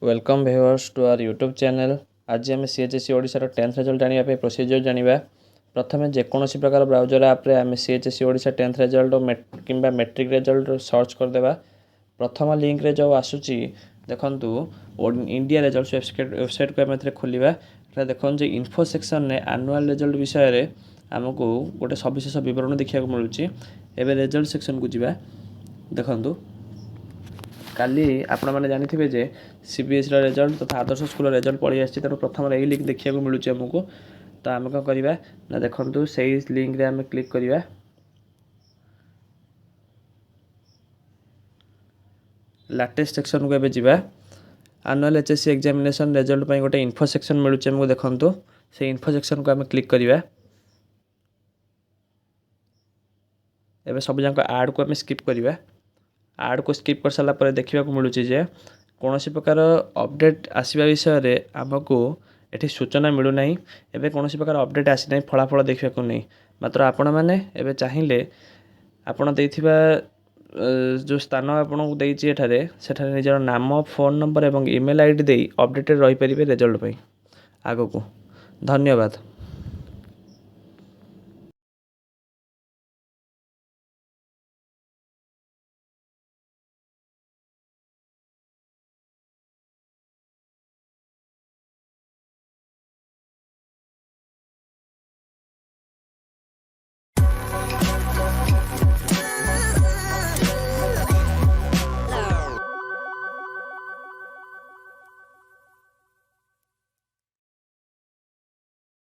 Welcome viewers to our YouTube channel. आज आम CHSE Odisha 10th result जाना प्रोसीजर जाना। प्रथम जेकोसी प्रकार ब्राउजर आप्रे आम सीएचएससी ओडिशा 10th रिजल्ट किंबा मैट्रिक रिजल्ट सर्च करदेबा। प्रथम लिंक रे जो आसूची देखंतु इंडिया रिजल्ट वेबसाइट को आम खोलिबा। देखो जे इन्फो सेक्शन ने एनुअल रिजल्ट विषय रे आमको गोटे सविशेष विवरण देखा मिलूँ। एवं रिजल्ट सेक्शन को जीवा। देखंतु काली आपण मैंने जानी जे सीबीएसई रिजल्ट तथा आदर्श स्कूल रिजल्ट पढ़ी आसी तेणु प्रथम यही लिंक देखा मिलूँ आमको। तो आम कौन करवा ना देखु से लिंक रे आम क्लिक करवा। लाटेस्ट सेक्शन को एबे जीवा। एनुअल एचएससी एग्जामिनेशन रिजल्ट पर गोटे इन्फो सेक्शन मिलूँ आमको। देखु से इन्फो सेक्शन को आम क्लिक करवा। एबे सब जाक आड को आम स्किप करवा। आड को स्किप कर सारा पर देखा मिलूँ जे कौन प्रकार अपडेट आसवा विषय आमको ये सूचना मिलूना। एवं कौन प्रकार अपडेट आसी ना फलाफल देखा नहीं। मात्र आपण मैंने चाहिए आपण जो स्थान आपको देती सेठारे निजर नाम फोन नंबर और ईमेल आईडी दे अपडेटेड रही पारे रिजल्ट आग को। धन्यवाद।